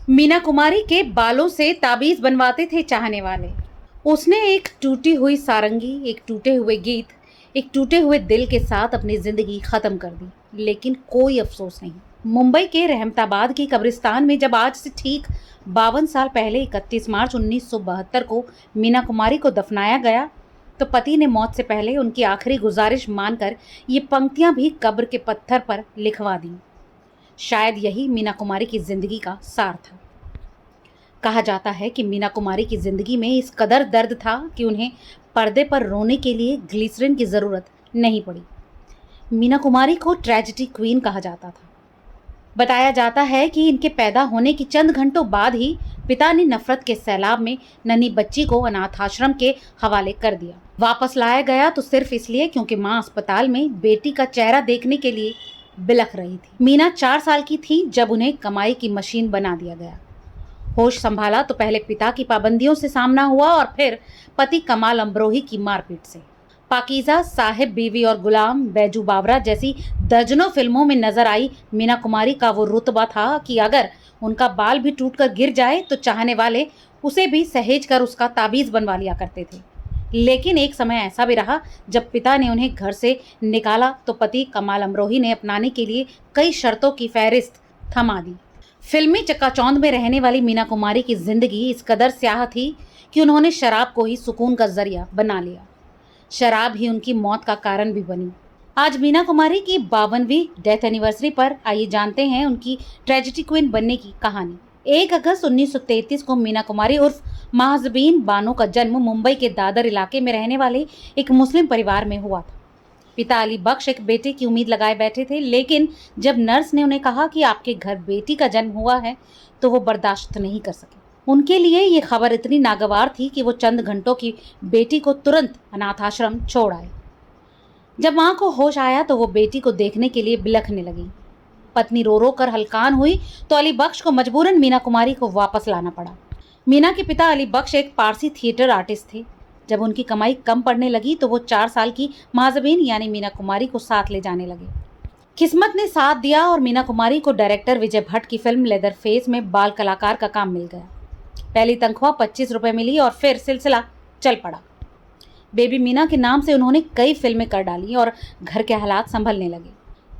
मीना कुमारी के बालों से ताबीज बनवाते थे चाहने वाले। उसने एक टूटी हुई सारंगी, एक टूटे हुए गीत, एक टूटे हुए दिल के साथ अपनी जिंदगी खत्म कर दी, लेकिन कोई अफसोस नहीं। मुंबई के रहमताबाद की कब्रिस्तान में जब आज से ठीक 52 साल पहले 31 मार्च 1972 को मीना कुमारी को दफनाया गया, तो पति ने मौत से पहले उनकी आखिरी गुजारिश मानकर ये पंक्तियां भी कब्र के पत्थर पर लिखवा दी। शायद यही मीना कुमारी की जिंदगी का सार था। कहा जाता है कि मीना कुमारी की जिंदगी में इस कदर दर्द था कि उन्हें पर्दे पर रोने के लिए ग्लिसरीन की जरूरत नहीं पड़ी। मीना कुमारी को ट्रेजेडी क्वीन कहा जाता था। बताया जाता है कि इनके पैदा होने की चंद घंटों बाद ही पिता ने नफरत के सैलाब में नन्ही बच्ची को अनाथ आश्रम के हवाले कर दिया। वापस लाया गया तो सिर्फ इसलिए क्योंकि मां अस्पताल में बेटी का चेहरा देखने के लिए बिलख रही थी। मीना 4 साल की थी जब उन्हें कमाई की मशीन बना दिया गया। होश संभाला तो पहले पिता की पाबंदियों से सामना हुआ और फिर पति कमाल अमरोही की मारपीट से। पाकीज़ा, साहिब, बीवी और गुलाम, बैजू बावरा जैसी दर्जनों फिल्मों में नजर आई मीना कुमारी का वो रुतबा था कि अगर उनका बाल भी टूटकर गिर जाए तो चाहने वाले उसे भी सहेज कर उसका ताबीज बनवा लिया करते थे। लेकिन एक समय ऐसा भी रहा जब पिता ने उन्हें घर से निकाला तो पति कमाल अमरोही ने अपनाने के लिए कई शर्तों की फहरिस्त थमा दी। फिल्मी चकाचौंध में रहने वाली मीना कुमारी की जिंदगी इस कदर स्याह थी कि उन्होंने शराब को ही सुकून का जरिया बना लिया। शराब ही उनकी मौत का कारण भी बनी। आज मीना कुमारी की 52वीं डेथ एनिवर्सरी पर आइए जानते हैं उनकी ट्रेजेडी क्वीन बनने की कहानी। 1 अगस्त 1933 को मीना कुमारी उर्फ महाजबीन बानो का जन्म मुंबई के दादर इलाके में रहने वाले एक मुस्लिम परिवार में हुआ था। पिता अली बख्श एक बेटे की उम्मीद लगाए बैठे थे, लेकिन जब नर्स ने उन्हें कहा कि आपके घर बेटी का जन्म हुआ है तो वो बर्दाश्त नहीं कर सके। उनके लिए ये खबर इतनी नागवार थी कि वो चंद घंटों की बेटी को तुरंत अनाथ आश्रम छोड़ आए। जब मां को होश आया तो वो बेटी को देखने के लिए बिलखने लगी। पत्नी रो रो कर हलकान हुई तो अली बख्श को मजबूरन मीना कुमारी को वापस लाना पड़ा। मीना के पिता अली बख्श एक पारसी थिएटर आर्टिस्ट थे। जब उनकी कमाई कम पड़ने लगी तो वो 4 साल की महाजबीन यानी मीना कुमारी को साथ ले जाने लगे। किस्मत ने साथ दिया और मीना कुमारी को डायरेक्टर विजय भट्ट की फिल्म लेदर फेस में बाल कलाकार का काम मिल गया। पहली तनख्वाह 25 रुपए मिली और फिर सिलसिला चल पड़ा। बेबी मीना के नाम से उन्होंने कई फिल्में कर डाली और घर के हालात संभलने लगे।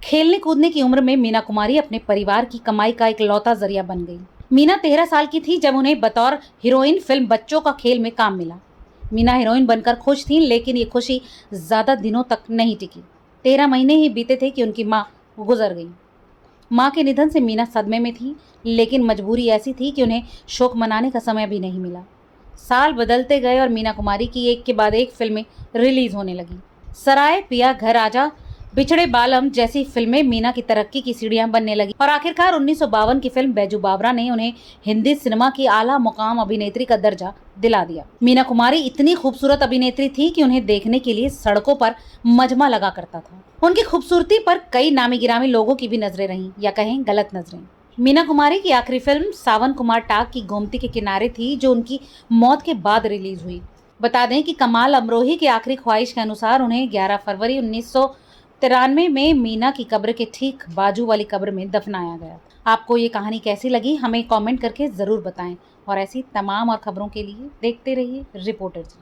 खेलने कूदने की उम्र में मीना कुमारी अपने परिवार की कमाई का इकलौता जरिया बन गई। मीना 13 साल की थी जब उन्हें बतौर हीरोइन फिल्म बच्चों का खेल में काम मिला। मीना हीरोइन बनकर खुश थीं, लेकिन ये खुशी ज़्यादा दिनों तक नहीं टिकी। 13 महीने ही बीते थे कि उनकी माँ गुजर गई। माँ के निधन से मीना सदमे में थी, लेकिन मजबूरी ऐसी थी कि उन्हें शोक मनाने का समय भी नहीं मिला। साल बदलते गए और मीना कुमारी की एक के बाद एक फिल्में रिलीज होने लगी। सराय, पिया, घर आजा, बिछड़े बालम जैसी फिल्में मीना की तरक्की की सीढ़ियां बनने लगी और आखिरकार 1952 की फिल्म बैजू बावरा ने उन्हें हिंदी सिनेमा की आला मुकाम अभिनेत्री का दर्जा दिला दिया। मीना कुमारी इतनी खूबसूरत अभिनेत्री थी कि उन्हें देखने के लिए सड़कों पर मजमा लगा करता था। उनकी खूबसूरती पर कई नामी गिरामी लोगों की भी नजरें रहीं, या कहें गलत नजरें। मीना कुमारी की आखिरी फिल्म सावन कुमार टाक की गोमती के किनारे थी, जो उनकी मौत के बाद रिलीज हुई। बता दें कि कमाल अमरोही की आखिरी ख्वाहिश के अनुसार उन्हें 11 फरवरी 1993 में मीना की कब्र के ठीक बाजू वाली कब्र में दफनाया गया। आपको ये कहानी कैसी लगी हमें कमेंट करके ज़रूर बताएं और ऐसी तमाम और खबरों के लिए देखते रहिए रिपोर्टर जी।